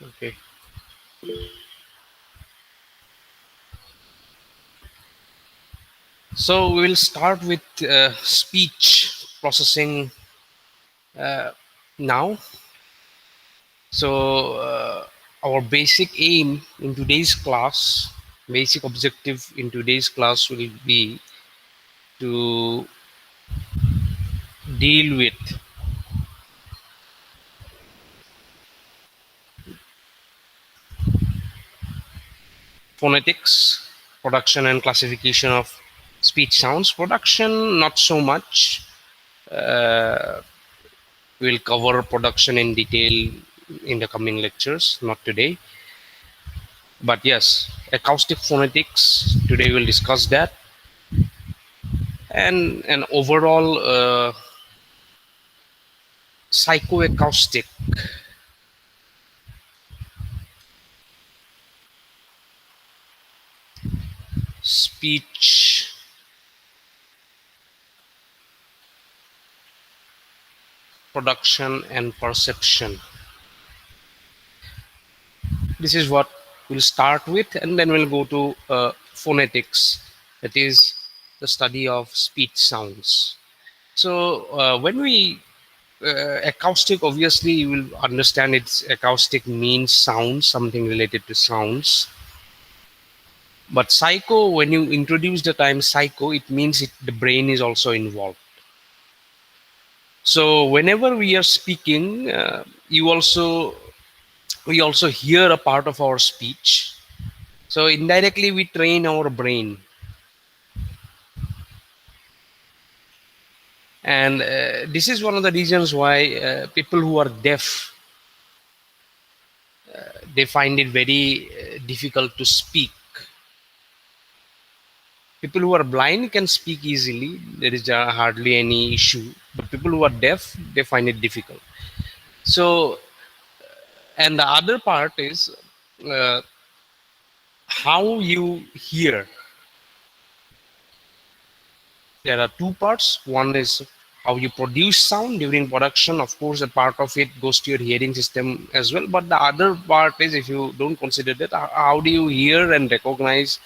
Okay. So we will start with speech processing now. So our basic aim in today's class, basic objective in today's class will be to deal with phonetics, production and classification of speech sounds. Production, not so much. Uh, we'll cover production in detail in the coming lectures, not today. But yes, acoustic phonetics, today we'll discuss that. And an overall psychoacoustic speech production and perception. This is what we'll start with, and then we'll go to phonetics, that is the study of speech sounds. So when we acoustic, obviously you will understand it's acoustic means sounds, something related to sounds. But psycho, when you introduce the time psycho, it means the brain is also involved. So whenever we are speaking, we also hear a part of our speech. So indirectly we train our brain, and this is one of the reasons why people who are deaf, they find it very difficult to speak. People who are blind can speak easily. There is hardly any issue. But people who are deaf, they find it difficult. So, and the other part is uh, how you hear. There are two parts. One is how you produce sound during production. Of course, a part of it goes to your hearing system as well. But the other part is, if you don't consider that, how do you hear and recognize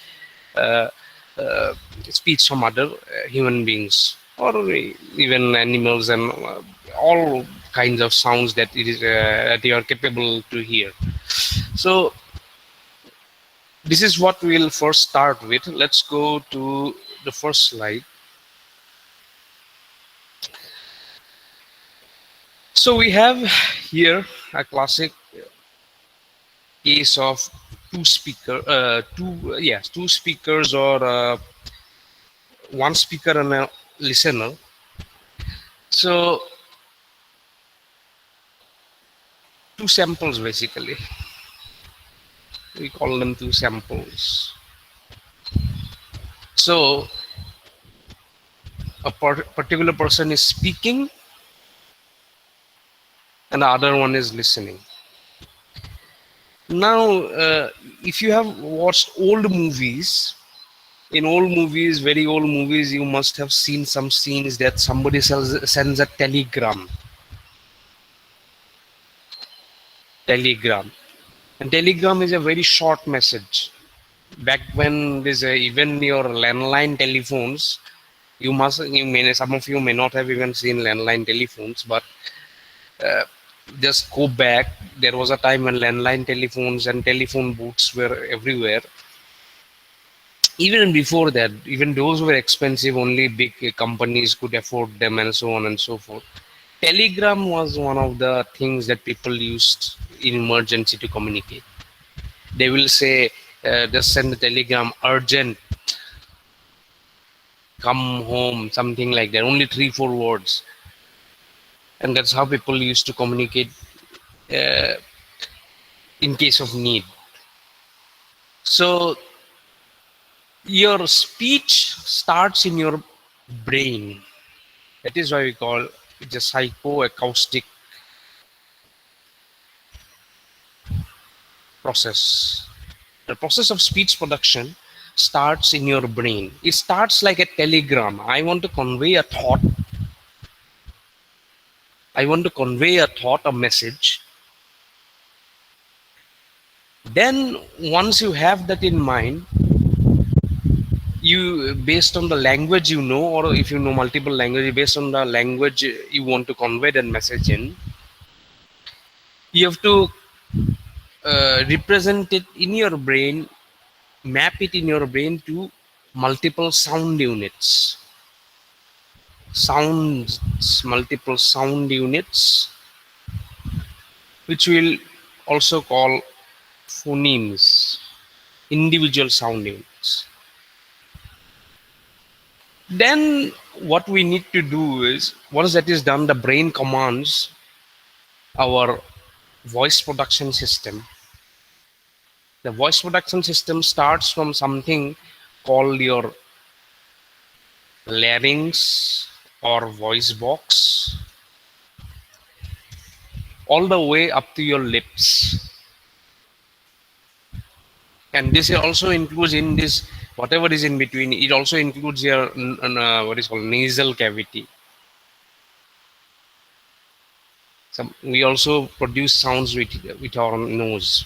uh, uh, speech from other human beings or even animals, and all kinds of sounds that it is that you are capable to hear. So this is what we'll first start with. Let's go to the first slide. So we have here a classic case of two speakers, or one speaker and a listener. So two samples basically. We call them two samples. So a particular person is speaking and the other one is listening. Now, if you have watched old movies, in old movies, very old movies, you must have seen some scenes that somebody sends a telegram. Telegram. And telegram is a very short message. Back when there's even your landline telephones, some of you may not have even seen landline telephones, but uh, just go back. There was a time when landline telephones and telephone booths were everywhere. Even before that, even those were expensive, only big companies could afford them, and so on and so forth. Telegram was one of the things that people used in emergency to communicate. They will say, just send a telegram, urgent, come home, something like that. Only 3-4 words. And that's how people used to communicate uh, in case of need. So your speech starts in your brain. That is why we call it a psychoacoustic process. The process of speech production starts in your brain. It starts like a telegram. I want to convey a thought. I want to convey a thought, a message. Then once you have that in mind, you, based on the language you know, or if you know multiple languages, based on the language you want to convey that message in, you have to represent it in your brain, map it in your brain to multiple sound units, sounds, multiple sound units, which we'll also call phonemes, individual sound units. Then what we need to do is, once that is done, the brain commands our voice production system. The voice production system starts from something called your larynx or voice box, all the way up to your lips. And this also includes in this, whatever is in between, it also includes your what is called nasal cavity. So we also produce sounds with our nose.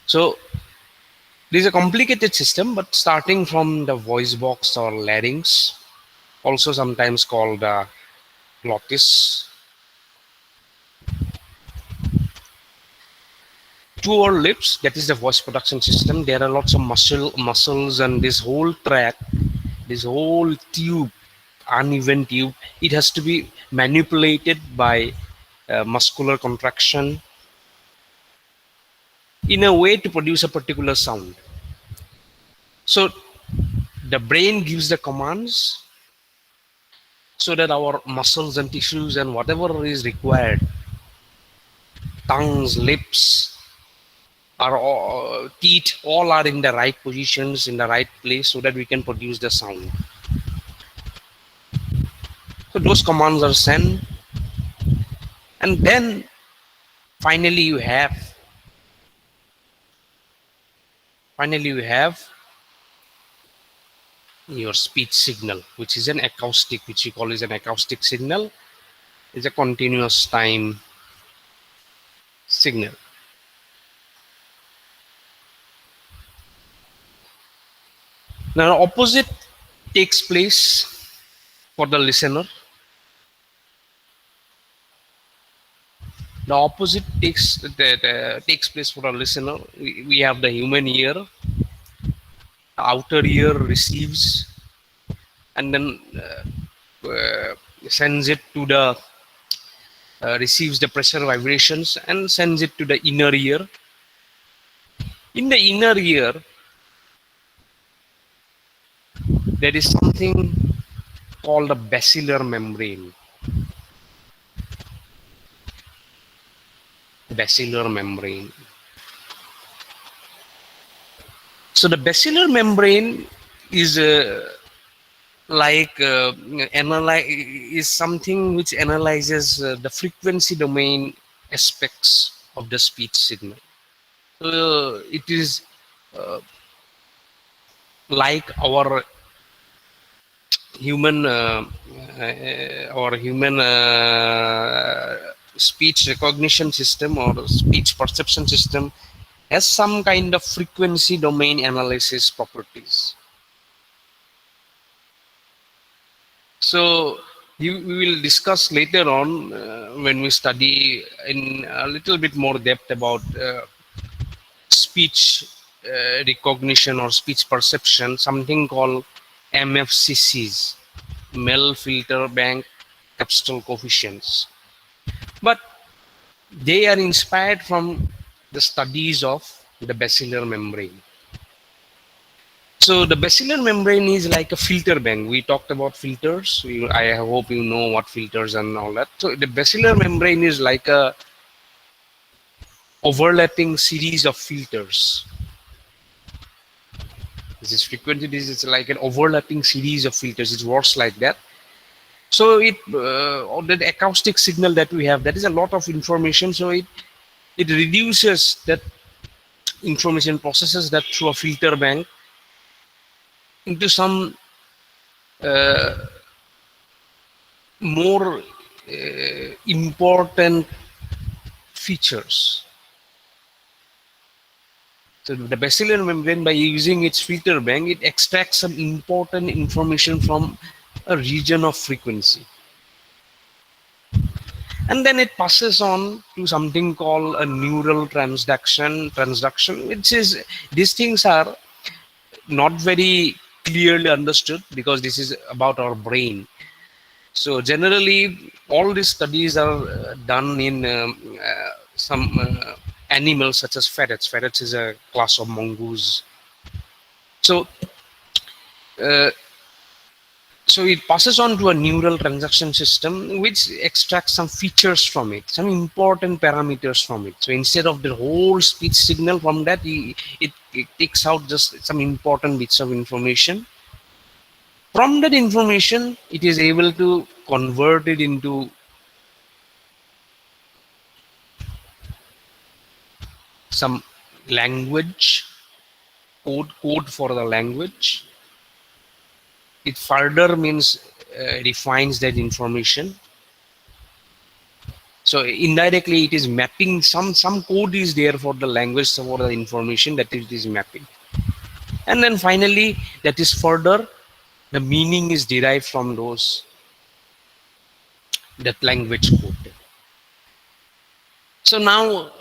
So this is a complicated system, but starting from the voice box or larynx, also sometimes called glottis, to our lips, that is the voice production system. There are lots of muscles, and this whole track, this whole tube, uneven tube, it has to be manipulated by muscular contraction in a way to produce a particular sound. So the brain gives the commands so that our muscles and tissues and whatever is required, tongues, lips, are all, teeth, all are in the right positions, in the right place, so that we can produce the sound. So those commands are sent, and then finally you have your speech signal, which is an acoustic, which we call is an acoustic signal. It's a continuous time signal. Now, the opposite takes place for the listener. The opposite takes place for a listener. We have the human ear. The outer ear receives and then sends it to the receives the pressure vibrations and sends it to the inner ear. In the inner ear, there is something called a basilar membrane. Basilar membrane. So the basilar membrane is like is something which analyzes the frequency domain aspects of the speech signal. So it is uh, like human human speech recognition system or speech perception system has some kind of frequency domain analysis properties. So we will discuss later on when we study in a little bit more depth about speech recognition or speech perception, something called MFCCs, Mel Filter Bank Capstone Coefficients. But they are inspired from the studies of the basilar membrane. So the basilar membrane is like a filter bank. We talked about filters. I hope you know what filters and all that. So the basilar membrane is like a overlapping series of filters. This is frequency. This is like an overlapping series of filters. It works like that. So it on the acoustic signal that we have, that is a lot of information. So it reduces that information, processes that through a filter bank into some uh, more important features. So the basilar membrane, by using its filter bank, it extracts some important information from a region of frequency, and then it passes on to something called a neural transduction, which is, these things are not very clearly understood because this is about our brain. So generally, all these studies are done in some animals such as ferrets. Ferrets is a class of mongoose. So, uh, so it passes on to a neural transaction system which extracts some features from it, some important parameters from it. So instead of the whole speech signal from that, it takes out just some important bits of information. From that information, it is able to convert it into some language, code for the language. It further means refines that information. So indirectly, it is mapping, some code is there for the language, for the information that it is mapping. And then finally, that is further, the meaning is derived from those, that language code. So now,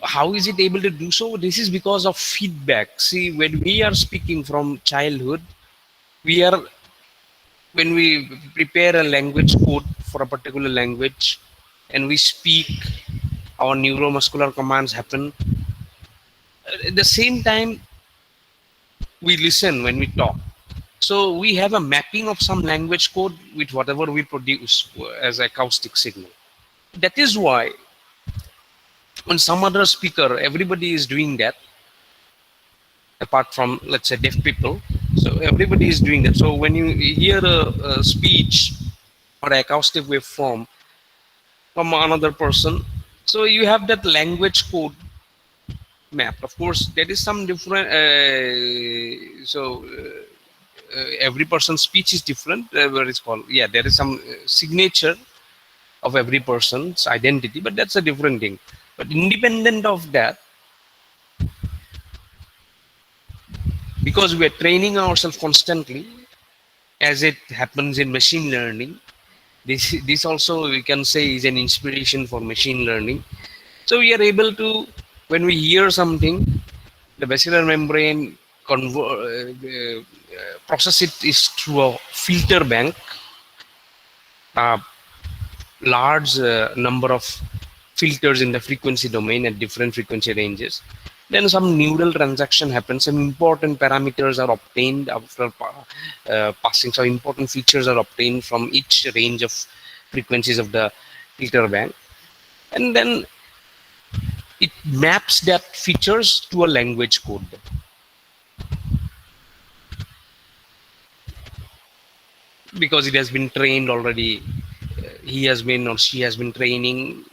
how is it able to do so? This is because of feedback. See, when we are speaking from childhood, we are, when we prepare a language code for a particular language and we speak, our neuromuscular commands happen. At the same time, we listen when we talk. So we have a mapping of some language code with whatever we produce as acoustic signal. That is why on some other speaker, everybody is doing that, apart from, let's say, deaf people. So everybody is doing that. So when you hear a speech or acoustic waveform from another person, so you have that language code mapped. Of course, there is some different. Every person's speech is different. What it's called? Yeah, there is some signature of every person's identity, but that's a different thing. But independent of that, because we are training ourselves constantly, as it happens in machine learning, this also we can say is an inspiration for machine learning. So we are able to, when we hear something, the basilar membrane process it is through a filter bank, a large number of filters in the frequency domain at different frequency ranges. Then some neural transaction happens. Some important parameters are obtained after passing. Some important features are obtained from each range of frequencies of the filter bank, and then it maps that features to a language code. Because it has been trained already, he has been or she has been training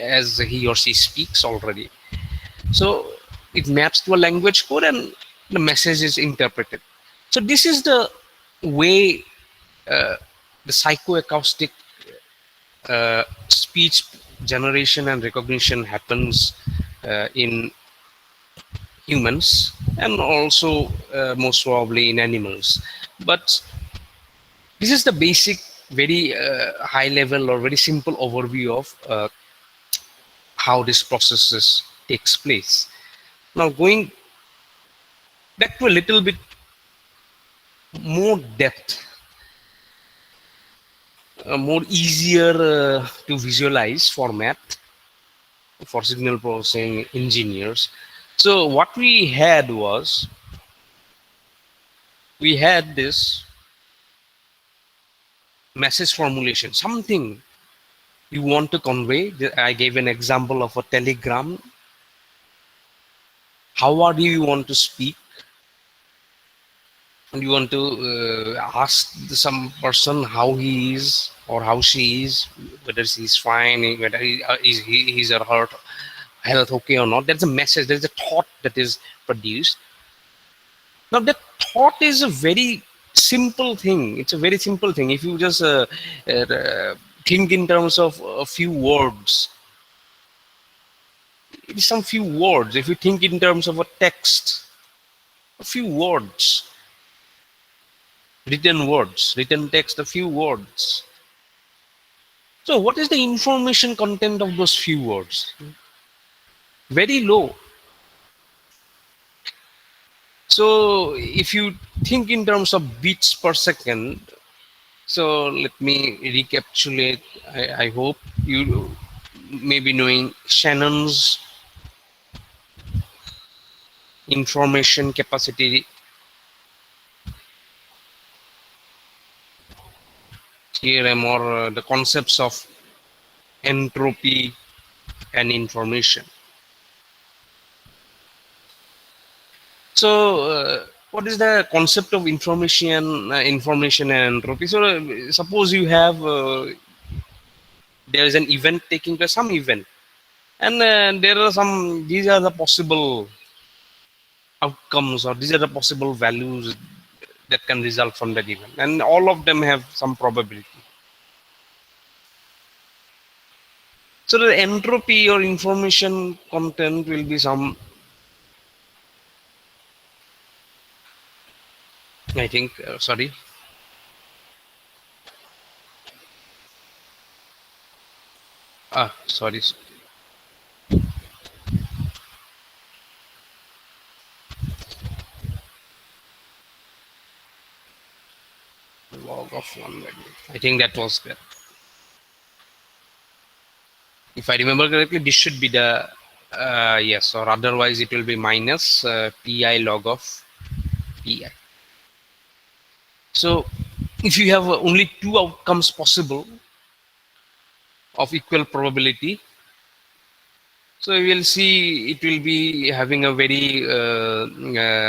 as he or she speaks already. So it maps to a language code and the message is interpreted. So this is the way the psychoacoustic speech generation and recognition happens in humans, and also most probably in animals. But this is the basic, very high level or very simple overview of how this processes takes place. Now going back to a little bit more depth, more easier to visualize format for signal processing engineers. So what we had was, we had this message formulation, something you want to convey. I gave an example of a telegram. How are you want to speak? And you want to ask some person how he is or how she is, whether she's fine, whether he's or her health okay or not. There's a message, there's a thought that is produced. Now that thought is a very simple thing. It's a very simple thing. If you just think in terms of a few words, It is some few words. If you think in terms of a text, a few words, written text, a few words. So what is the information content of those few words? Very low. So if you think in terms of beats per second, so let me recapitulate. I hope you may be knowing Shannon's information capacity theorem, or the concepts of entropy and information. So, what is the concept of information and entropy? So, suppose you have there is an event taking place, some event, and there are some. These are the possible outcomes, or these are the possible values that can result from that event, and all of them have some probability. So, the entropy or information content will be some. I think. Sorry. Sorry. Log of one value. I think that was good. If I remember correctly, this should be the yes, or otherwise it will be minus pi log of pi. So if you have only two outcomes possible of equal probability, so you will see it will be having a very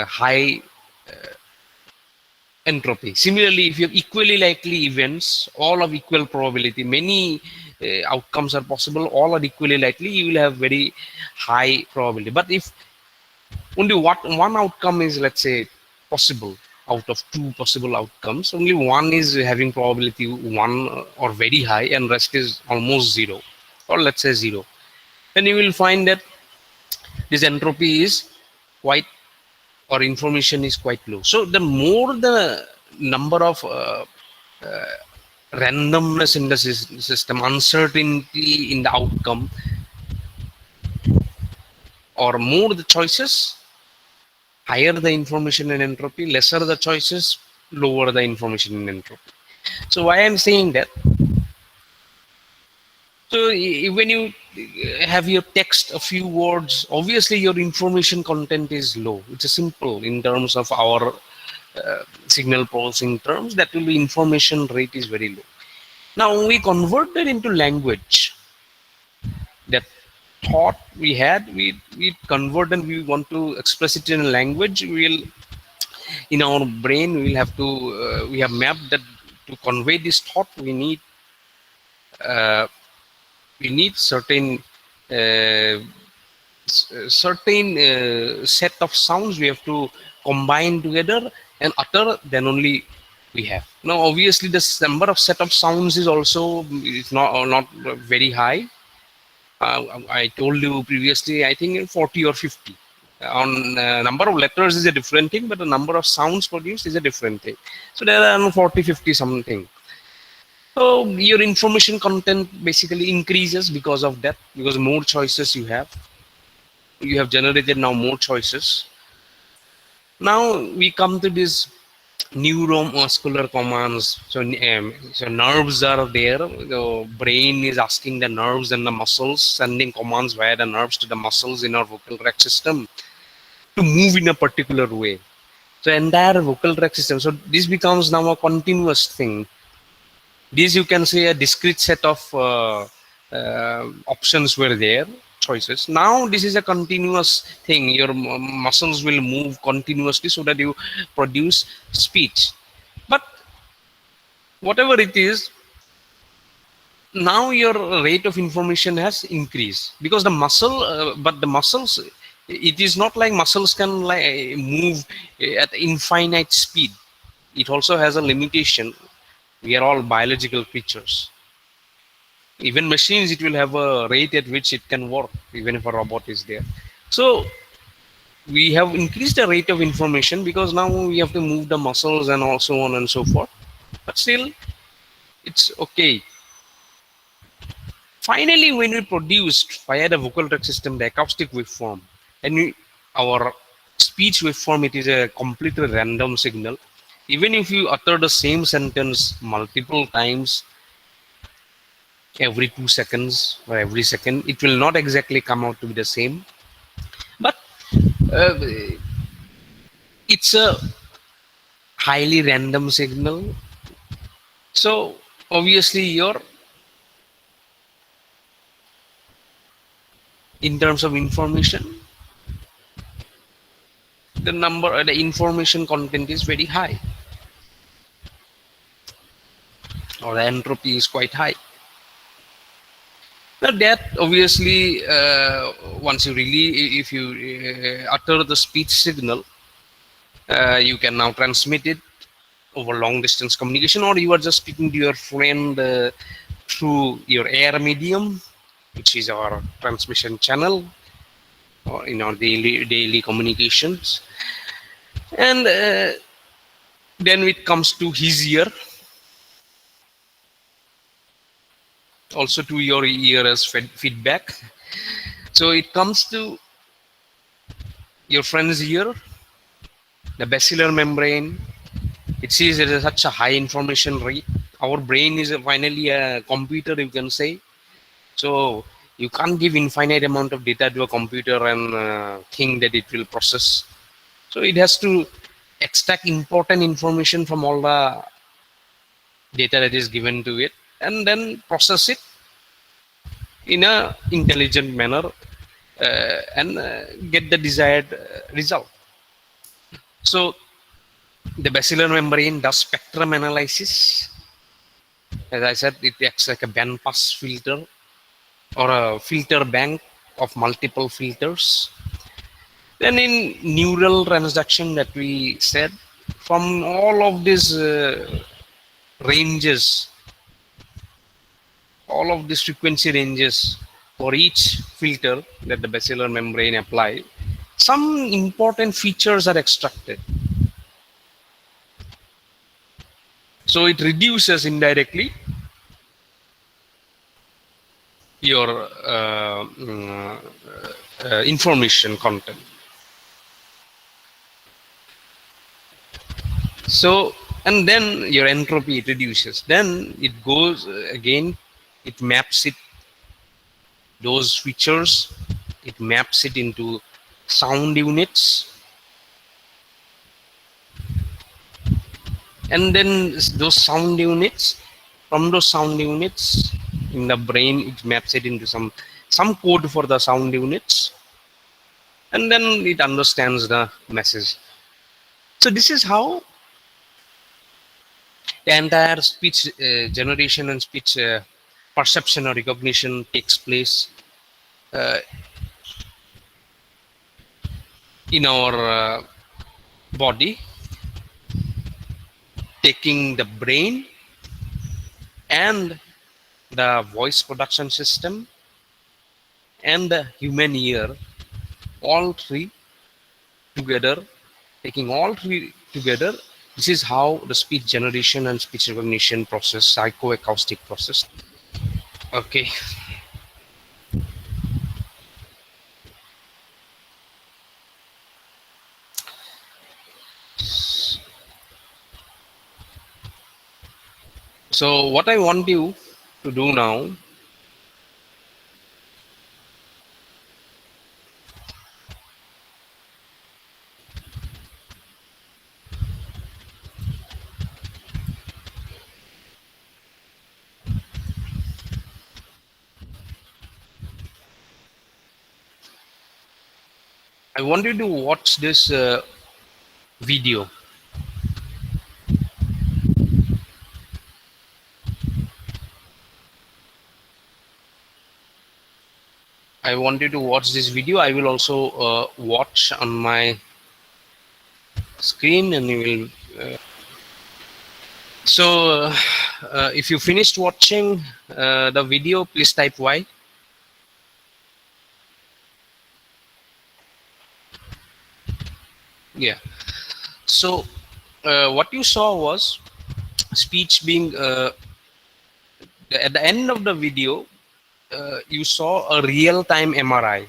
high entropy. Similarly, if you have equally likely events, all of equal probability, many outcomes are possible, all are equally likely, you will have very high probability. But if only one outcome is, let's say, possible out of two possible outcomes, only one is having probability one or very high, and rest is almost zero, or let's say zero, then you will find that this entropy is quite, or information is quite low. So the more the number of randomness in the system, uncertainty in the outcome, or more the choices, higher the information in entropy, lesser the choices, lower the information in entropy. So why I'm saying that? So when you have your text, a few words, obviously your information content is low. It's a simple in terms of our signal processing terms, that will be information rate is very low. Now we convert that into language. That thought we had, we convert, and we want to express it in a language. We will, in our brain, we will have to we have mapped that to convey this thought. Uh, we need uh, certain set of sounds we have to combine together and utter, then only we have. Now obviously this number of set of sounds is also, it's not very high. I told you previously, I think 40 or 50. On number of letters is a different thing, but the number of sounds produced is a different thing. So there are 40, 50 something. So your information content basically increases because of that, because more choices you have. You have generated now more choices. Now we come to this neuromuscular commands. So nerves are there. The brain is asking the nerves and the muscles, sending commands via the nerves to the muscles in our vocal tract system to move in a particular way. So entire vocal tract system. So this becomes now a continuous thing. This, you can say, a discrete set of options were there, choices. Now this is a continuous thing. Your muscles will move continuously so that you produce speech. But whatever it is, now your rate of information has increased because the muscle, but the muscles, it is not like muscles can like move at infinite speed. It also has a limitation. We are all biological creatures. Even machines, it will have a rate at which it can work, even if a robot is there. So we have increased the rate of information because now we have to move the muscles and also on and so forth. But still, it's okay. Finally, when we produced via the vocal tract system the acoustic waveform, and our speech waveform, it is a completely random signal. Even if you utter the same sentence multiple times every 2 seconds or every second, it will not exactly come out to be the same. But uh, it's a highly random signal. So obviously, your in terms of information, the information content is very high, or the entropy is quite high. Now that obviously, once you really, if you utter the speech signal, you can now transmit it over long distance communication, or you are just speaking to your friend through your air medium, which is our transmission channel, or in our daily communications. And then it comes to his ear, also to your ear as feedback. So it comes to your friend's ear, the basilar membrane. It sees it is such a high information rate. Our brain is finally a computer, you can say. So you can't give infinite amount of data to a computer and think that it will process. So it has to extract important information from all the data that is given to it, and then process it in a intelligent manner, and get the desired result. So the basilar membrane does spectrum analysis. As I said, it acts like a bandpass filter or a filter bank of multiple filters. Then in neural transduction that we said, from all of these ranges, all of these frequency ranges for each filter that the basilar membrane apply, some important features are extracted. So it reduces indirectly your information content. So, and then your entropy reduces. Then it goes again, it maps it, those features, it maps it into sound units. And then those sound units, from those sound units in the brain, it maps it into some code for the sound units. And then it understands the message. So this is how the entire speech generation and speech perception or recognition takes place uh, in our body, taking the brain and the voice production system and the human ear, all three together, taking all three together. This is how the speech generation and speech recognition process, psychoacoustic process. Okay. So what I want you to do now, I want you to watch this video. I want you to watch this video. I will also watch on my screen, and you will So, if you finished watching the video, please type Y. Yeah. So, what you saw was speech being at the end of the video. You saw a real-time MRI.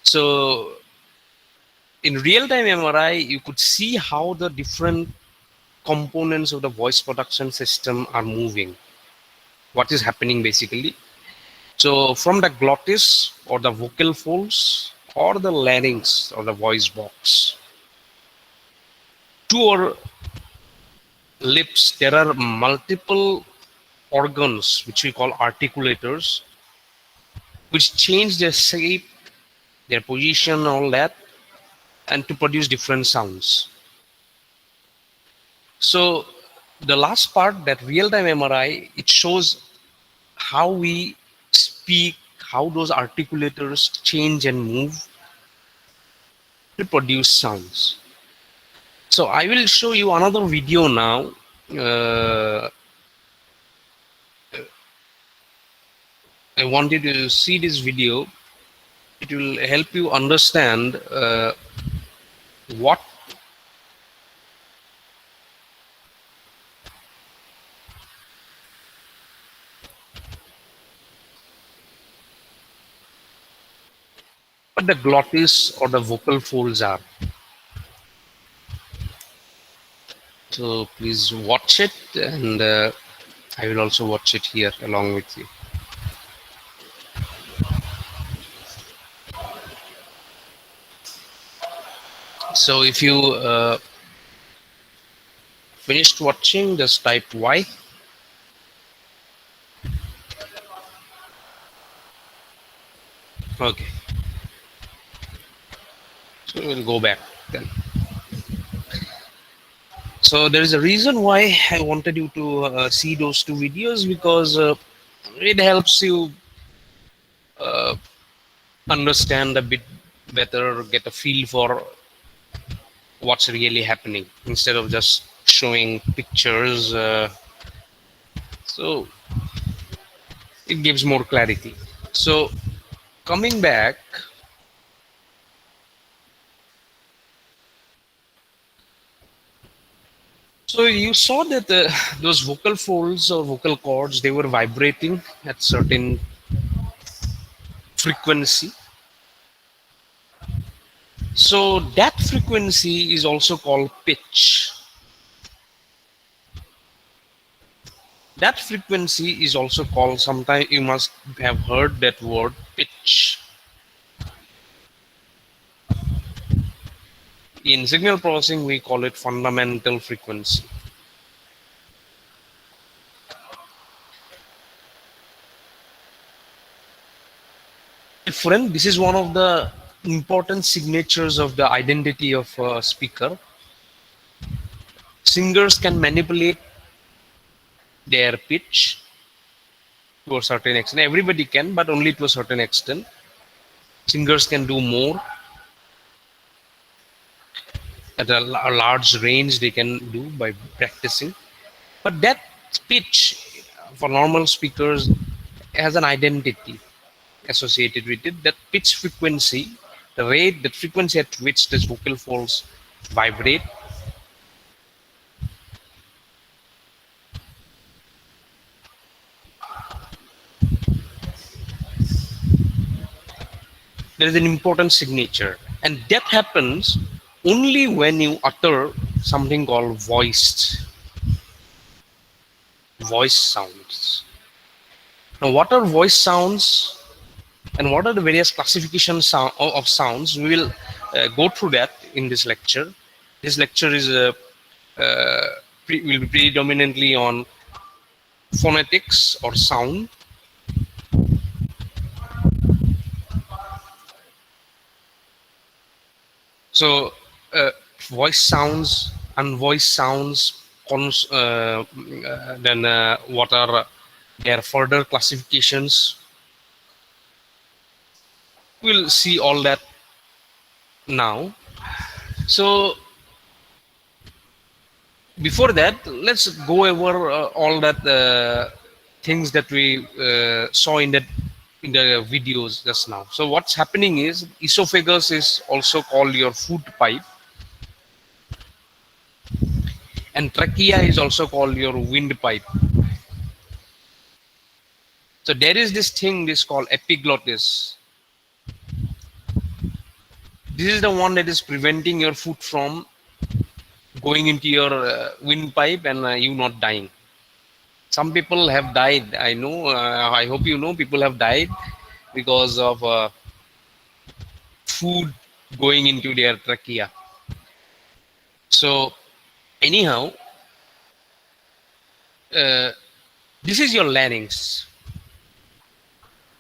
So, in real-time MRI, you could see how the different components of the voice production system are moving. What is happening basically? So, from the glottis or the vocal folds or the larynx or the voice box to our lips, there are multiple organs which we call articulators, which change their shape, their position, all that, and to produce different sounds. So the last part, that real-time MRI, it shows how we speak, how those articulators change and move to produce sounds. So I will show you another video now. Uh, I want you to see this video. It will help you understand what the glottis or the vocal folds are. So please watch it, and I will also watch it here along with you. So if you finished watching, just type Y. Okay, so we'll go back then. So there is a reason why I wanted you to see those two videos, because it helps you uh, understand a bit better, get a feel for what's really happening instead of just showing pictures. So it gives more clarity. So coming back, so you saw that those vocal folds or vocal cords, they were vibrating at certain frequency. So that frequency is also called pitch. That frequency is also called, sometimes you must have heard that word, pitch. In signal processing, we call it fundamental frequency. Friend, this is one of the important signatures of the identity of a speaker. Singers can manipulate their pitch to a certain extent. Everybody can, but only to a certain extent. Singers can do more at a large range, they can do by practicing. But that pitch for normal speakers has an identity associated with it. That pitch frequency, the rate, the frequency at which these vocal folds vibrate, there is an important signature, and that happens only when you utter something called voice sounds. Now what are voice sounds and what are the various classifications of sounds? We will go through that in this lecture. This lecture is will be predominantly on phonetics or sound. So, voice sounds, unvoiced sounds, then what are their further classifications? We'll see all that now. So, Before that, let's go over all that things that we saw in the videos just now. So what's happening is esophagus is also called your food pipe, and trachea is also called your windpipe. So there is this thing this called epiglottis. This is the one that is preventing your food from going into your windpipe and you not dying. Some people have died. I know. I hope you know people have died because of food going into their trachea. So anyhow, uh, this is your larynx,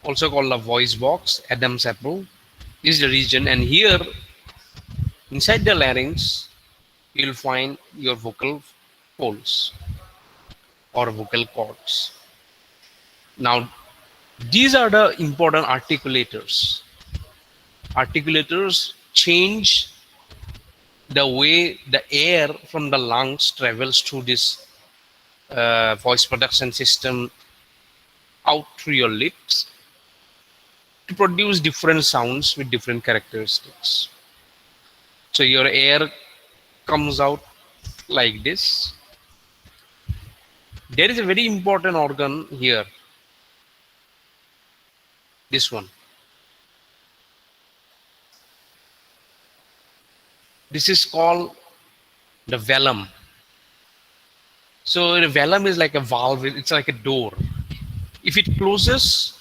also called the voice box, Adam's apple. This is the region, and here inside the larynx, you'll find your vocal folds or vocal cords. Now, these are the important articulators. Articulators change the way the air from the lungs travels through this voice production system out through your lips to produce different sounds with different characteristics. So your air comes out like this. There is a very important organ here, this one. This is called the vellum. So the vellum is like a valve, it's like a door. If it closes,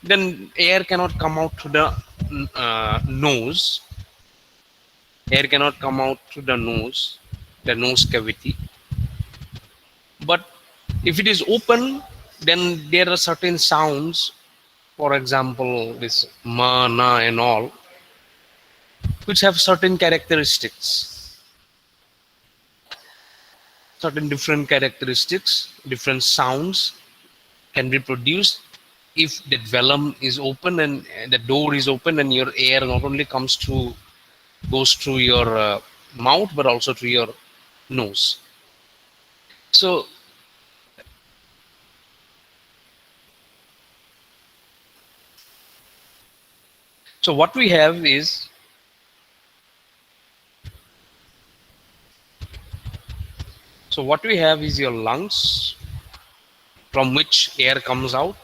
then air cannot come out to the nose. Air cannot come out through the nose cavity. But if it is open, then there are certain sounds, for example, this ma, na, and all, which have certain characteristics, certain different characteristics, different sounds can be produced if the vellum is open and the door is open, and your air not only goes through your mouth but also through your nose. So what we have is your lungs, from which air comes out.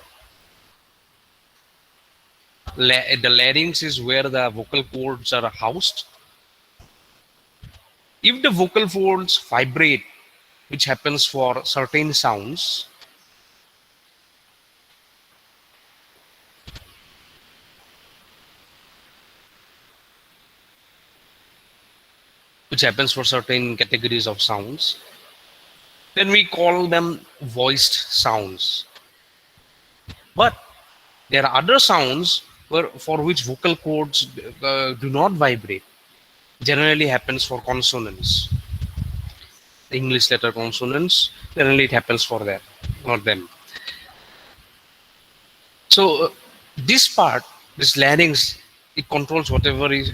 The larynx is where the vocal cords are housed. If the vocal folds vibrate, which happens for certain sounds, which happens for certain categories of sounds, then we call them voiced sounds. But there are other sounds for which vocal cords do not vibrate. Generally happens for consonants. English letter consonants, generally it happens for that, not them. So this part, this larynx, it controls whatever is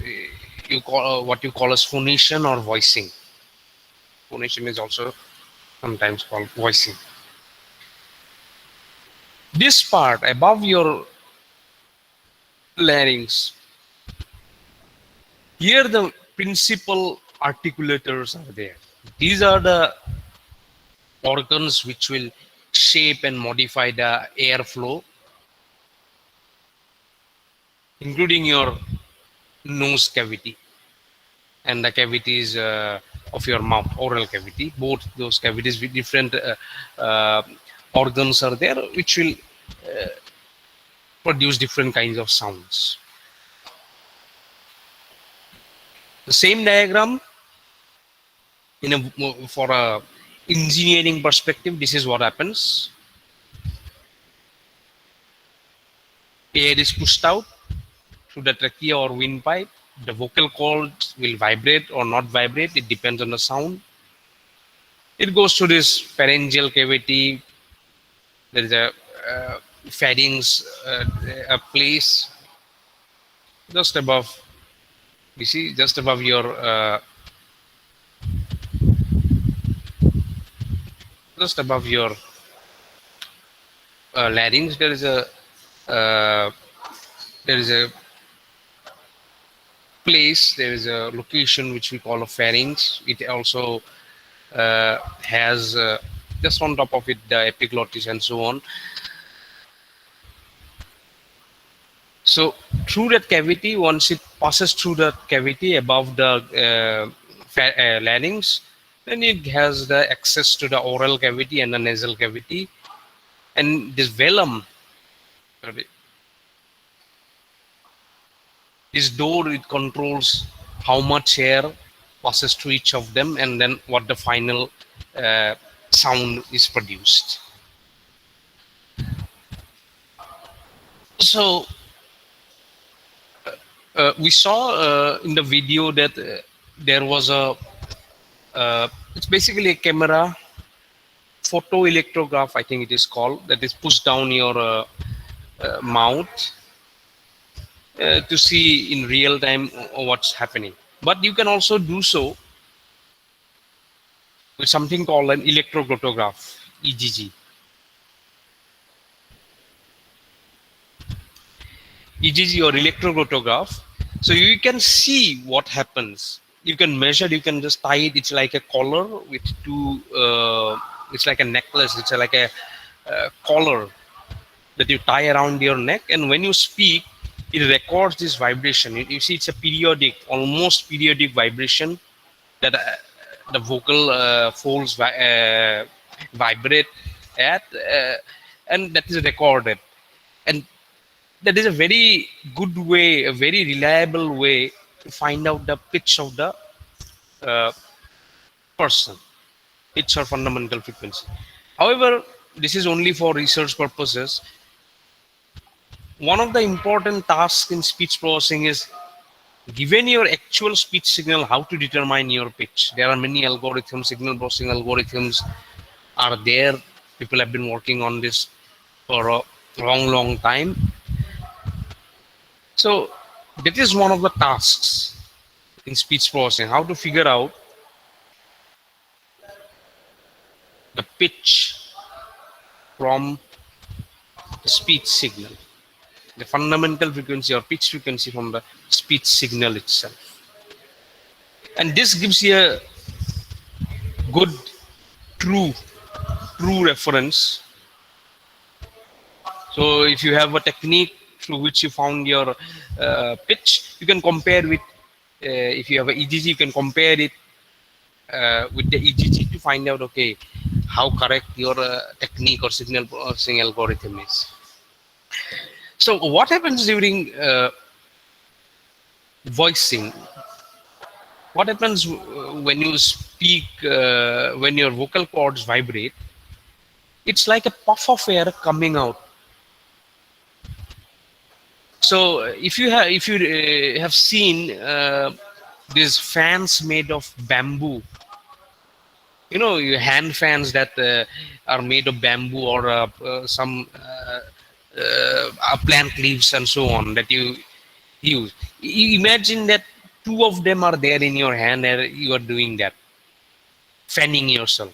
you call what you call as phonation or voicing. Phonation is also sometimes called voicing. This part above your larynx, here the principal articulators are there. These are the organs which will shape and modify the airflow, including your nose cavity and the cavities of your mouth, oral cavity. Both those cavities with different organs are there, which will produce different kinds of sounds. The same diagram for a engineering perspective, this is what happens. Air is pushed out through the trachea or windpipe. The vocal cords will vibrate or not vibrate. It depends on the sound. It goes to this pharyngeal cavity. There is a pharynx, a place just above. You see, just above your just above your larynx. Uh, there is a place, there is a location which we call a pharynx. It also has just on top of it the epiglottis and so on. So through that cavity, once it passes through that cavity above the larynx, then it has the access to the oral cavity and the nasal cavity. And this vellum, sorry, this door, it controls how much air passes through each of them and then what the final uh, sound is produced. So we saw in the video that there was it's basically a camera photoelectrograph, I think it is called, that is pushed down your mouth to see in real time what's happening. But you can also do so with something called an electrophotograph, EGG. EGG or electrophotograph. So you can see what happens. You can measure, you can just tie it. It's like a collar with two, it's like a necklace. It's like a collar that you tie around your neck. And when you speak, it records this vibration. You see, it's a periodic, almost periodic vibration that the vocal folds vibrate at, and that is recorded. And that is a very good way, a very reliable way to find out the pitch of the uh, person, pitch or fundamental frequency. However, this is only for research purposes. One of the important tasks in speech processing is, given your actual speech signal, how to determine your pitch. There are many algorithms, signal processing algorithms are there. People have been working on this for a long time. So that is one of the tasks in speech processing, how to figure out the pitch from the speech signal, the fundamental frequency or pitch frequency from the speech signal itself. And this gives you a good, true reference. So if you have a technique through which you found your pitch, you can compare with, if you have an EGG, you can compare it with the EGG to find out, okay, how correct your technique or signal processing algorithm is. So what happens during voicing? What happens when you speak, when your vocal cords vibrate? It's like a puff of air coming out. So if you have seen these fans made of bamboo, your hand fans that are made of bamboo or some plant leaves and so on that you use. Imagine that two of them are there in your hand and you are doing that, fanning yourself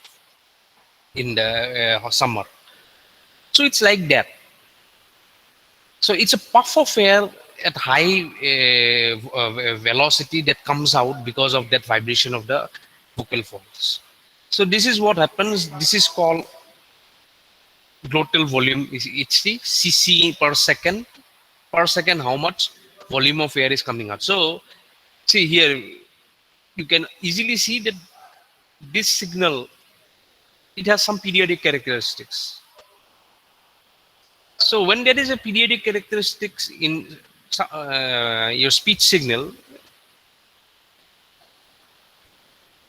in the summer. So it's like that. So it's a puff of air at high velocity that comes out because of that vibration of the vocal folds. So this is what happens. This is called glottal volume. It's the cc per second. Per second, how much volume of air is coming out. So see here, you can easily see that this signal, it has some periodic characteristics. So when there is a periodic characteristics in your speech signal,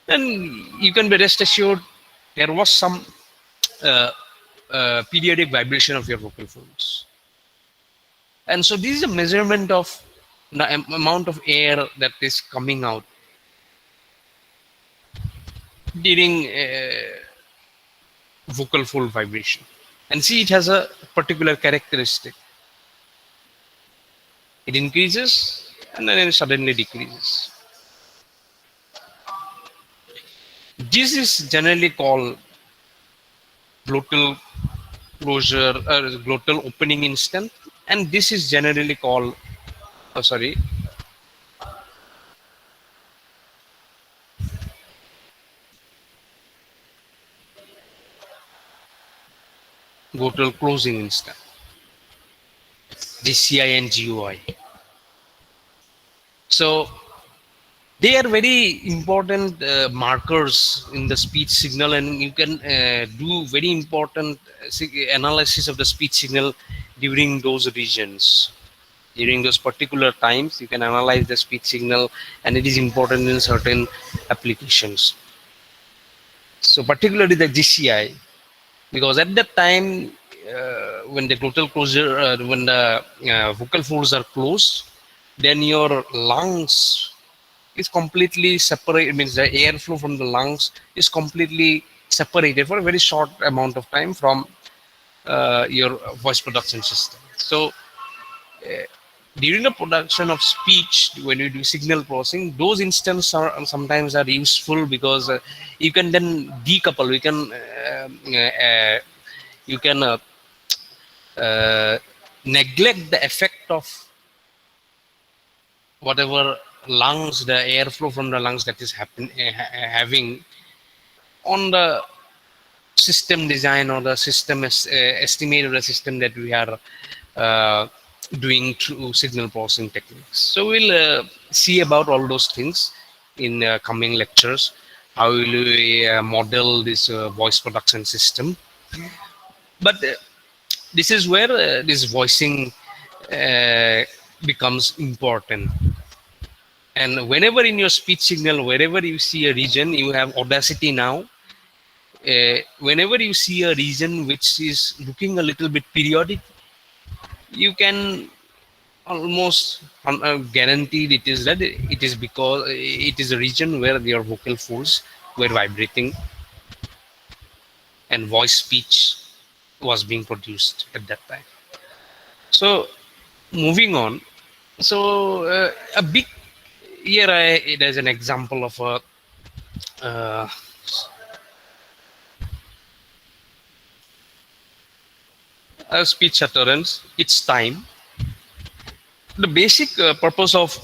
then you can be rest assured there was some uh, periodic vibration of your vocal folds. And so this is a measurement of the amount of air that is coming out during vocal fold vibration. And see, it has a particular characteristic. It increases and then it suddenly decreases. This is generally called glottal closure, glottal opening instant, and this is generally called, sorry, glottal closing instant, GCI and GUI. So they are very important markers in the speech signal, and you can do very important analysis of the speech signal during those regions. During those particular times, you can analyze the speech signal, and it is important in certain applications. So particularly the GCI, because at that time, when the glottal closure, when the vocal folds are closed, then your lungs is completely separated. Means the airflow from the lungs is completely separated for a very short amount of time from your voice production system. So during the production of speech, when you do signal processing, those instances are sometimes are useful, because you can then decouple. You can uh, neglect the effect of whatever lungs, the airflow from the lungs that is having on the system design, or the system estimate of the system that we are uh, doing through signal processing techniques. So we'll see about all those things in coming lectures. How will we model this voice production system? But this is where this voicing uh, becomes important. And whenever in your speech signal, wherever you see a region, you have Audacity now. Whenever you see a region which is looking a little bit periodic, you can almost guaranteed it is that it is because it is a region where your vocal folds were vibrating and voice speech was being produced at that time. So moving on, so a big here it is an example of a speech utterance. It's time. The basic purpose of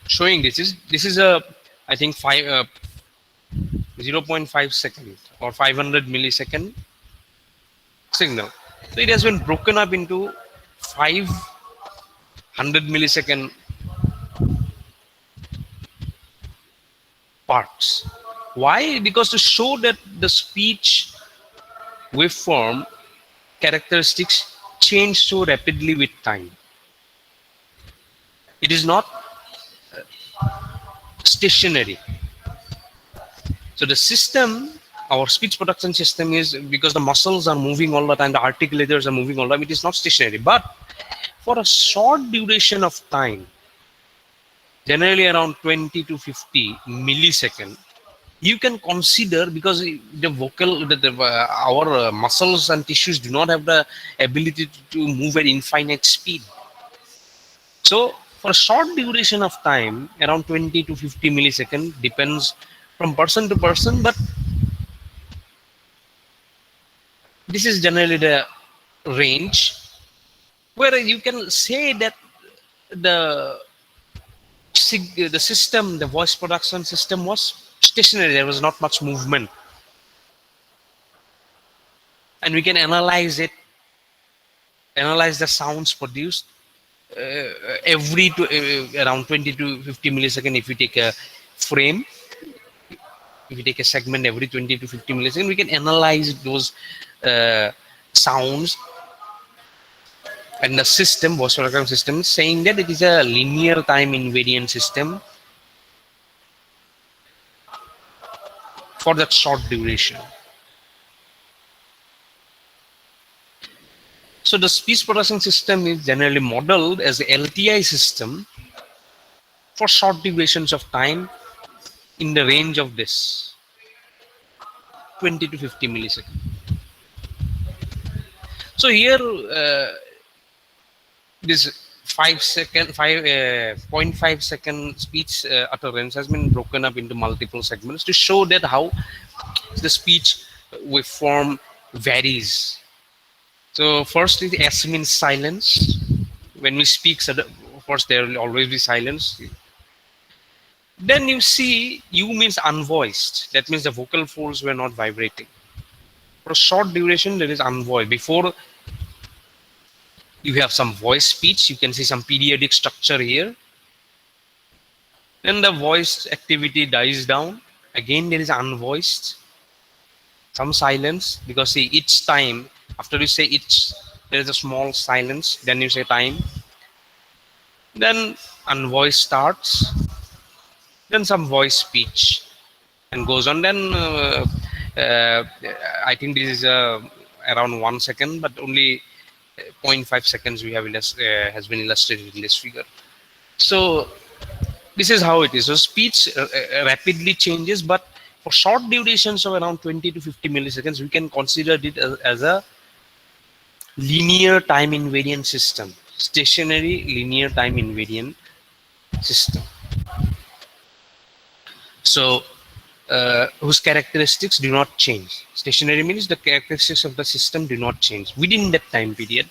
showing this is a, I think, 0.5 second or 500 millisecond signal. So it has been broken up into 500 millisecond parts. Why? Because to show that the speech waveform characteristics change so rapidly with time. It is not stationary. So the system, our speech production system, is because the muscles are moving all the time, the articulators are moving all the time, it is not stationary. But for a short duration of time, generally around 20 to 50 millisecond, you can consider, because the vocal, our muscles and tissues do not have the ability to move at infinite speed. So for a short duration of time, around 20 to 50 millisecond, depends from person to person, but this is generally the range where you can say that the the system, the voice production system, was stationary. There was not much movement, and we can analyze it, analyze the sounds produced every around 20 to 50 millisecond. If we take a frame, if we take a segment every 20 to 50 millisecond, we can analyze those sounds, and the system, voice production system, saying that it is a linear time invariant system for that short duration. So the speech processing system is generally modeled as the LTI system for short durations of time in the range of this 20 to 50 milliseconds. So here this 0.5 second speech utterance has been broken up into multiple segments to show that how the speech waveform varies. So first is S means silence. When we speak, of course there will always be silence. Then you see U means unvoiced. That means the vocal folds were not vibrating. For a short duration, there is unvoiced. Before you have some voice speech, you can see some periodic structure here. Then the voice activity dies down. Again, there is unvoiced, some silence, because see, each time after you say each, there is a small silence. Then you say time. Then unvoiced starts. Then some voice speech and goes on. Then uh, I think this is around 1 second, but only zero point 0.5 seconds we have has been illustrated in this figure. So this is how it is. So speech rapidly changes, but for short durations of around 20 to 50 milliseconds, we can consider it as a linear time invariant system, stationary linear time invariant system. So whose characteristics do not change. Stationary means the characteristics of the system do not change within that time period.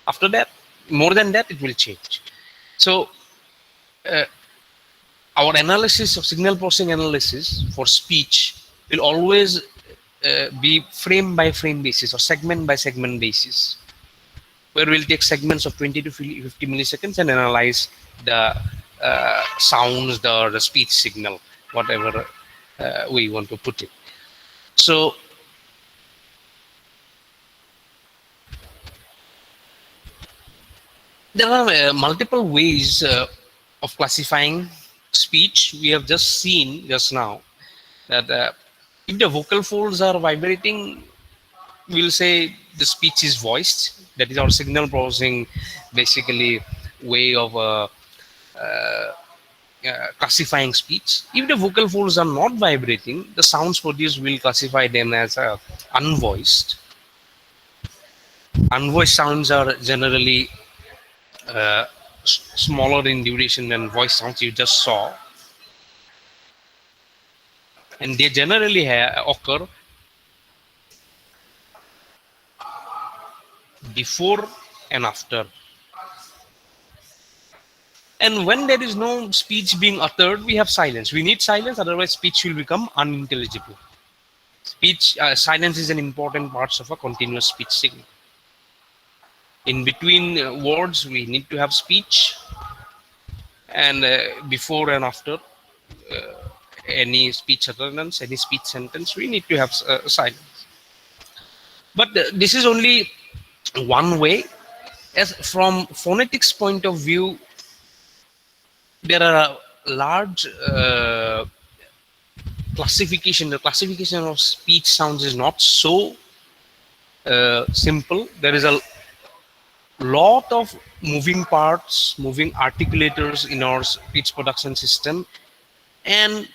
After that, more than that, it will change. So our analysis of signal processing analysis for speech will always be frame by frame basis or segment by segment basis, where we'll take segments of 20 to 50 milliseconds and analyze the sounds, the speech signal, whatever we want to put it. So there are multiple ways of classifying speech. We have just seen just now that if the vocal folds are vibrating, we'll say the speech is voiced. That is our signal processing, basically, way of classifying speech. If the vocal folds are not vibrating, the sounds produced will classify them as unvoiced. Unvoiced sounds are generally smaller in duration than voice sounds you just saw, and they generally occur before and after. And when there is no speech being uttered, we have silence. We need silence, otherwise speech will become unintelligible. Speech silence is an important part of a continuous speech signal. In between words, we need to have speech, and before and after any speech utterance, any speech sentence, we need to have silence. But this is only one way. As from phonetics point of view, there are a large classification. The classification of speech sounds is not so simple. There is a lot of moving parts, moving articulators in our speech production system, and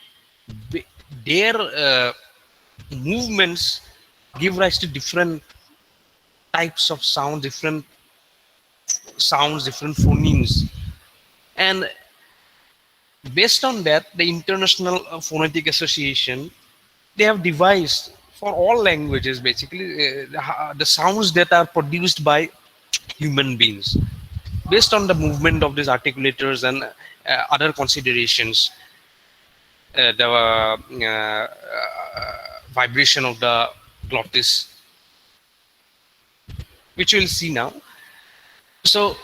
their movements give rise to different types of sound, different sounds, different phonemes. And based on that, the International Phonetic Association, they have devised for all languages basically the sounds that are produced by human beings based on the movement of these articulators and other considerations, the vibration of the glottis, which we'll see now. So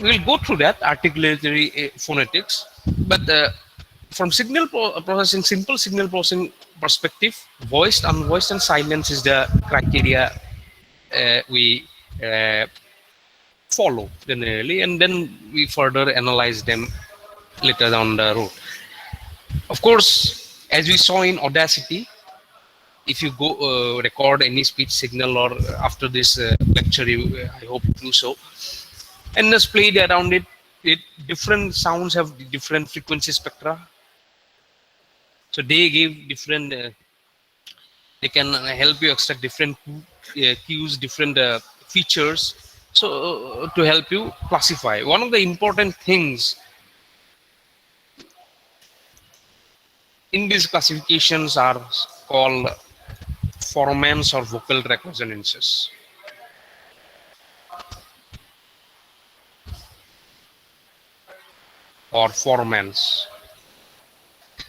we'll go through that articulatory phonetics, but from signal processing, simple signal processing perspective, voiced, unvoiced, and silence is the criteria we follow generally, and then we further analyze them later down the road. Of course, as we saw in Audacity, if you go record any speech signal, or after this lecture, I hope you do so, and just play it around it, different sounds have different frequency spectra. So they give different, they can help you extract different cues, different features, so to help you classify. One of the important things in these classifications are called formants or vocal tract resonances. Or formants.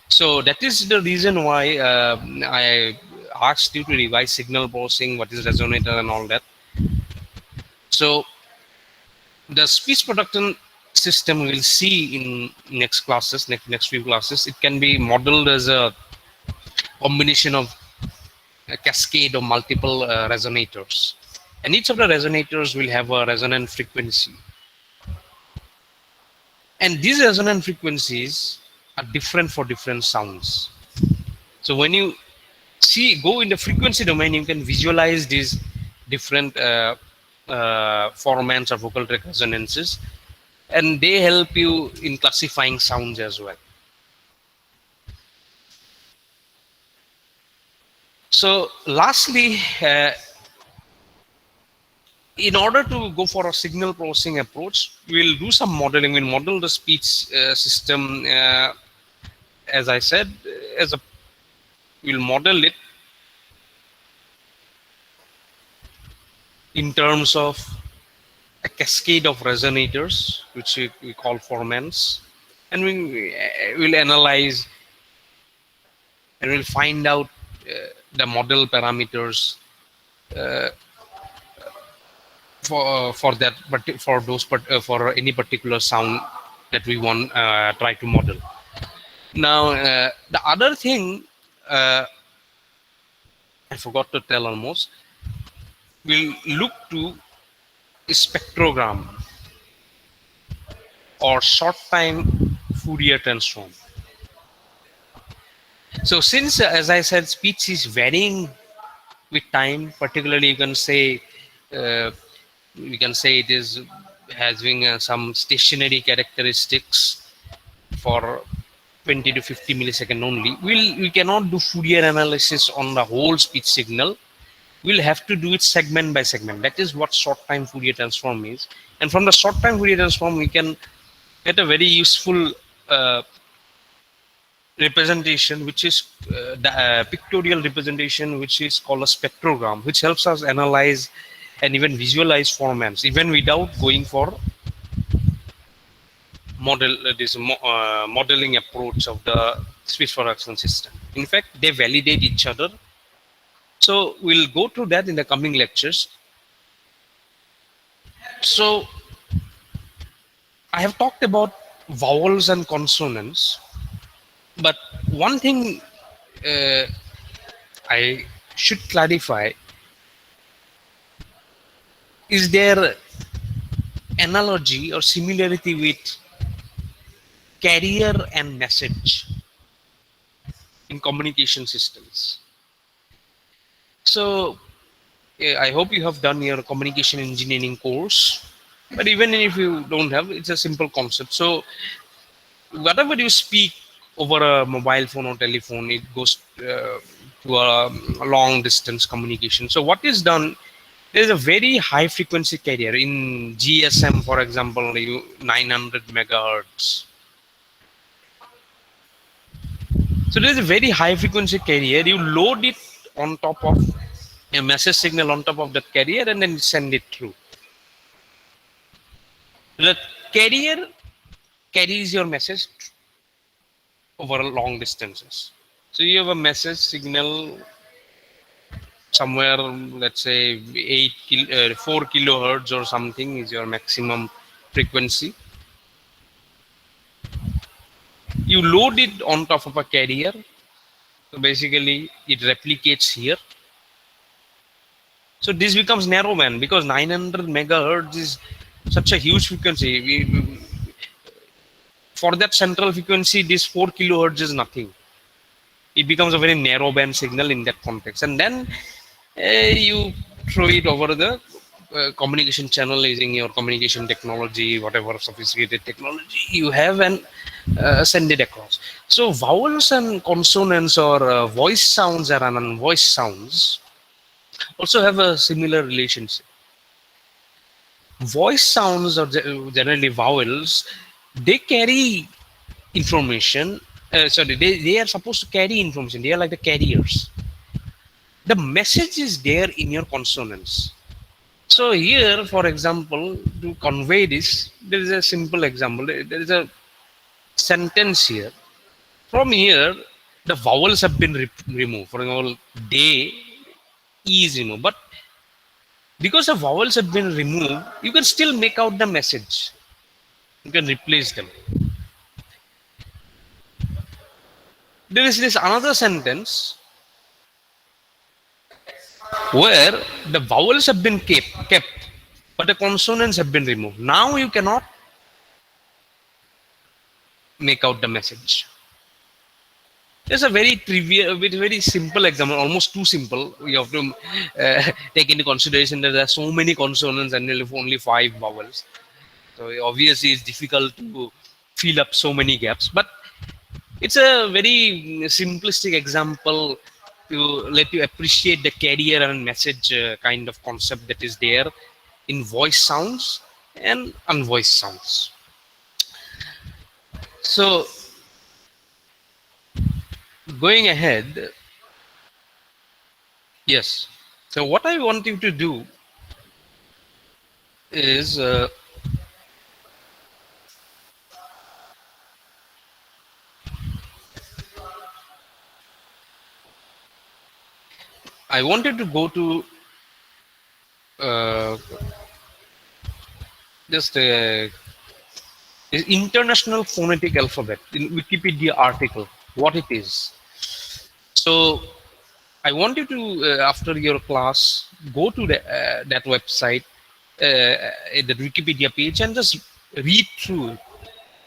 So that is the reason why I asked you to revise signal processing, what is resonator and all that. So the speech production system we'll see in next classes, next few classes. It can be modeled as a combination of a cascade of multiple resonators, and each of the resonators will have a resonant frequency, and these resonant frequencies are different for different sounds. So when you go in the frequency domain, you can visualize these different formants or vocal tract resonances, and they help you in classifying sounds as well. So lastly, in order to go for a signal processing approach, we'll do some modeling. We'll model the speech system, as I said, as a we'll model it in terms of a cascade of resonators, which we call formants, and we will analyze and we'll find out the model parameters for that, but for those, for any particular sound that we want try to model. Now, the other thing I forgot to tell almost, we'll look to spectrogram or short time Fourier transform. So since, as I said, speech is varying with time, particularly we can say it is having some stationary characteristics for 20 to 50 millisecond only. We cannot do Fourier analysis on the whole speech signal. We'll have to do it segment by segment. That is what short time Fourier transform is. And from the short time Fourier transform, we can get a very useful representation, which is the pictorial representation, which is called a spectrogram, which helps us analyze and even visualize formants, even without going for modeling approach of the speech production system. In fact, they validate each other. So we'll go through that in the coming lectures. So I have talked about vowels and consonants, but one thing I should clarify, is there analogy or similarity with carrier and message in communication systems? So I hope you have done your communication engineering course, but even if you don't have, it's a simple concept. So whatever you speak over a mobile phone or telephone, it goes to a long distance communication. So what is done, there is a very high frequency carrier in GSM, for example, 900 megahertz. So there is a very high frequency carrier. You load it on top of a message signal on top of that carrier and then send it through. The carrier carries your message over long distances. So you have a message signal somewhere, let's say 4 kilohertz or something is your maximum frequency. You load it on top of a carrier. So basically it replicates here. So this becomes narrowband because 900 megahertz is such a huge frequency. For that central frequency, this 4 kilohertz is nothing. It becomes a very narrow band signal in that context. And then you throw it over the communication channel using your communication technology, whatever sophisticated technology you have, and send it across. So vowels and consonants, or voice sounds and unvoiced sounds, also have a similar relationship. Voice sounds, or generally vowels, they carry information. They are supposed to carry information. They are like the carriers. the message is there in your consonants. So here, for example, to convey this, there is a simple example. There is a sentence here. From here, the vowels have been removed. For example, day is removed. But because the vowels have been removed, you can still make out the message. You can replace them. There is this another sentence where the vowels have been kept, but the consonants have been removed. Now you cannot make out the message. There's a very trivial, very simple example, almost too simple. You have to take into consideration that there are so many consonants and only five vowels. So obviously, it's difficult to fill up so many gaps. But it's a very simplistic example to let you appreciate the carrier and message kind of concept that is there in voice sounds and unvoiced sounds. So going ahead, yes. So what I want you to do is I wanted to go to uh, just is International Phonetic Alphabet in Wikipedia article, what it is. So I want you to, after your class, go to that website, the Wikipedia page, and just read through.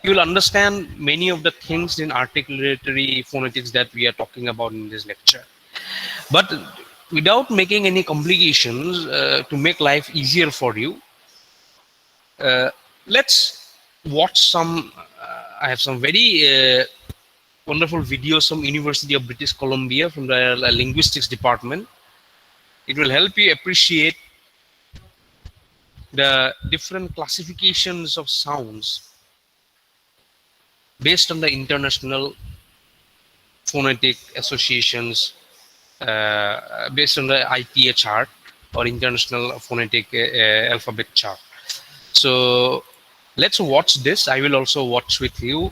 You will understand many of the things in articulatory phonetics that we are talking about in this lecture. But without making any complications, to make life easier for you, let's watch some. I have some very wonderful videos from University of British Columbia from the linguistics department. It will help you appreciate the different classifications of sounds based on the international phonetic associations, based on the IPA chart or International Phonetic Alphabet chart. So let's watch this. I will also watch with you.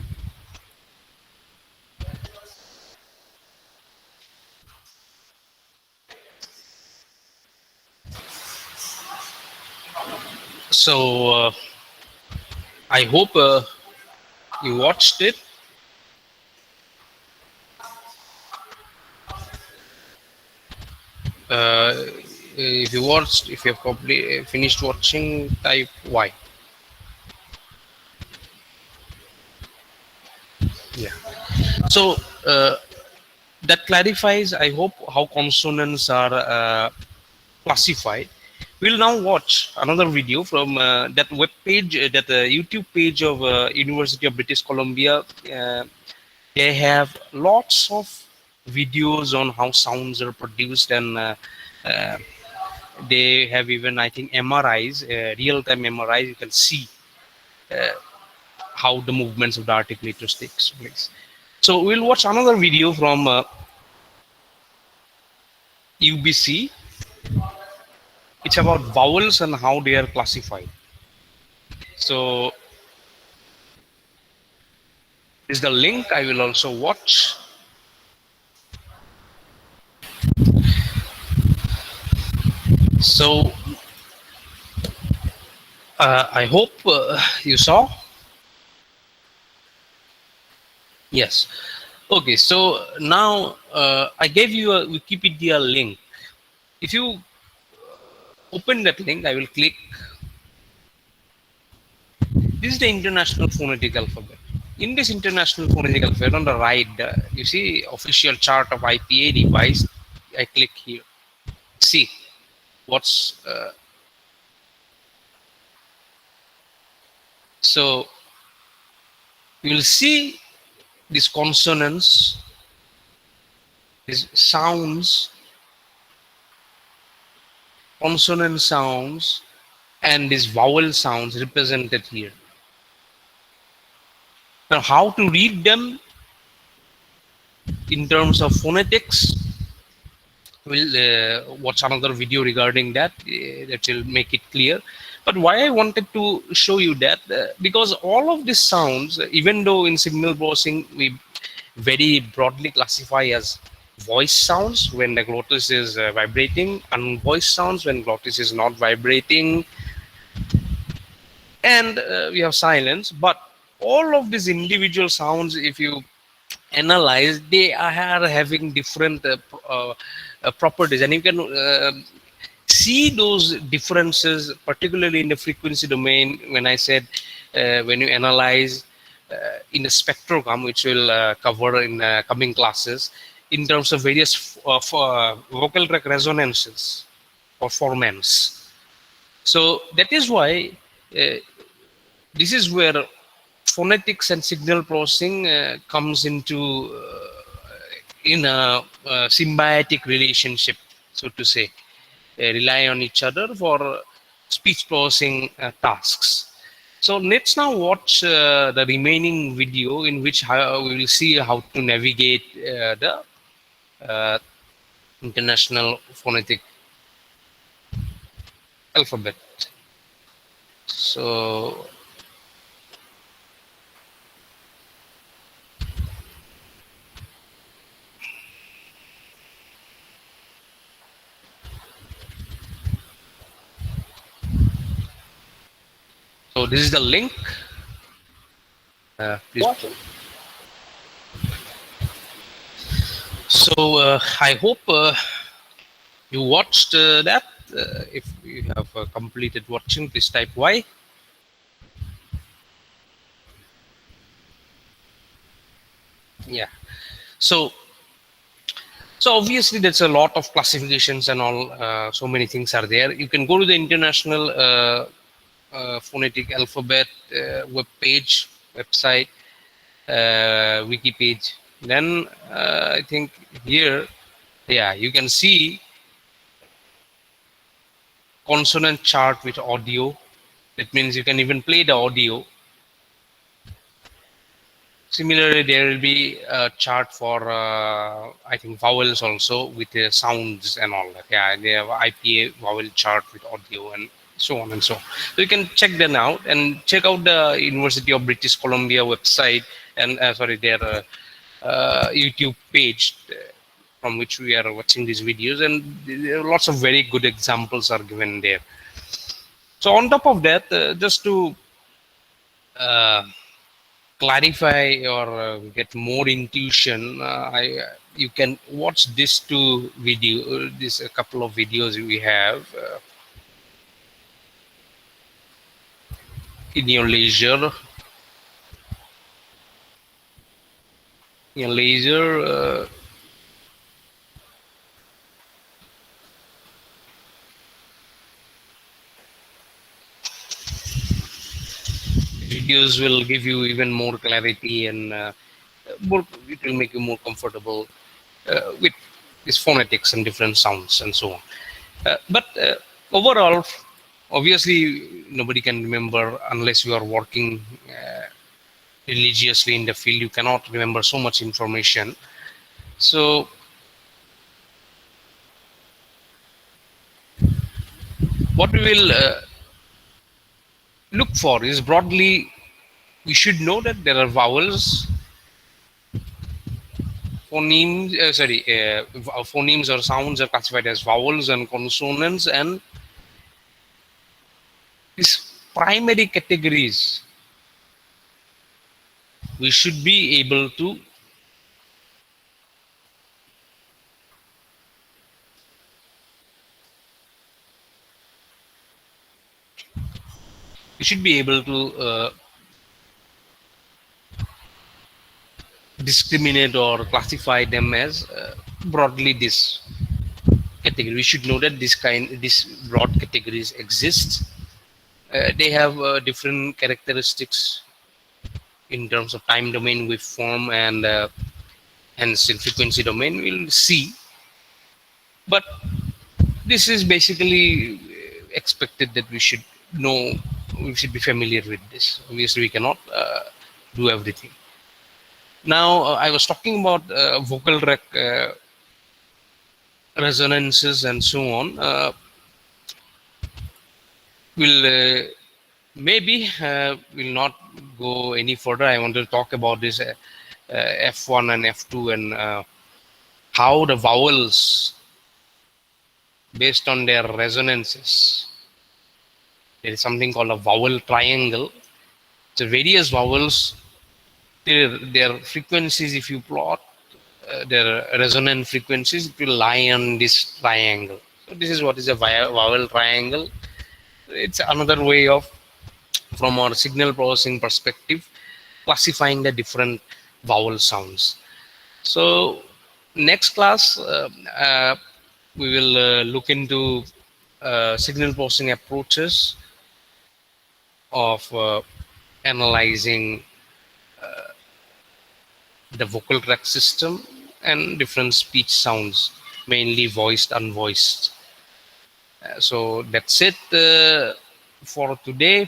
So I hope you watched it. Uh, if you watched, if you have finished watching, type Y. Yeah. So that clarifies, I hope, how consonants are classified. We'll now watch another video from that web page, that YouTube page of University of British Columbia. They have lots of videos on how sounds are produced, and uh, they have even, I think, MRIs, real-time MRIs. You can see how the movements of the articulators takes place. So we'll watch another video from UBC. It's about vowels and how they are classified. So this is the link I will also watch. So I hope you saw. Yes. Okay. So now I gave you a Wikipedia link. If you open that link, I will click. This is the International Phonetic Alphabet. In this International Phonetic Alphabet, on the right, you see official chart of IPA device. I click here. See what's so you will see these consonants, these sounds, consonant sounds, and these vowel sounds represented here. Now, how to read them in terms of phonetics? We'll watch another video regarding that. That will make it clear. But why I wanted to show you that, because all of these sounds, even though in signal processing we very broadly classify as voice sounds when the glottis is vibrating, and voice sounds when glottis is not vibrating, and we have silence. But all of these individual sounds, if you analyze, they are having different properties, and you can see those differences, particularly in the frequency domain. When I said when you analyze in a spectrogram, which we'll cover in coming classes, in terms of various vocal tract resonances or formants. So that is why uh, this is where phonetics and signal processing comes into in a symbiotic relationship, so to say. Rely on each other for speech processing tasks. So let's now watch the remaining video, in which we will see how to navigate the uh, international phonetic alphabet. So, so this is the link. Please. So I hope you watched that. If you have completed watching, please type Y. Yeah. So obviously there's a lot of classifications and all. So many things are there. You can go to the international phonetic alphabet web page, website, wiki page. Then I think here, yeah, you can see consonant chart with audio. That means you can even play the audio. Similarly, there will be a chart for I think vowels also, with the sounds and all that. Yeah, they have IPA vowel chart with audio and so on and so on. So you can check them out, and check out the University of British Columbia website, and sorry, their YouTube page, from which we are watching these videos, and there are lots of very good examples are given there. So on top of that, just to uh, clarify or get more intuition, you can watch this two video, this a couple of videos we have in your leisure. In your leisure, videos will give you even more clarity, and more, it will make you more comfortable with these phonetics and different sounds and so on. But overall, obviously, nobody can remember unless you are working religiously in the field. You cannot remember so much information. So what we will look for is, broadly, we should know that there are vowels, phonemes, phonemes or sounds are classified as vowels and consonants, and these primary categories we should be able to discriminate or classify them as broadly this category. We should know that these broad categories exist. They have different characteristics in terms of time domain, waveform, and hence in frequency domain we'll see. But this is basically expected that we should know, we should be familiar with this. Obviously we cannot do everything. Now I was talking about vocal rec resonances and so on. We'll maybe will not go any further. I want to talk about this F1 and F2 and how the vowels, based on their resonances, there is something called a vowel triangle. So various vowels, their frequencies, if you plot their resonant frequencies, it will lie on this triangle. So this is what is a vowel triangle. It's another way of, from our signal processing perspective, classifying the different vowel sounds. So next class, we will look into signal processing approaches of analyzing the vocal tract system and different speech sounds, mainly voiced, unvoiced. So that's it for today.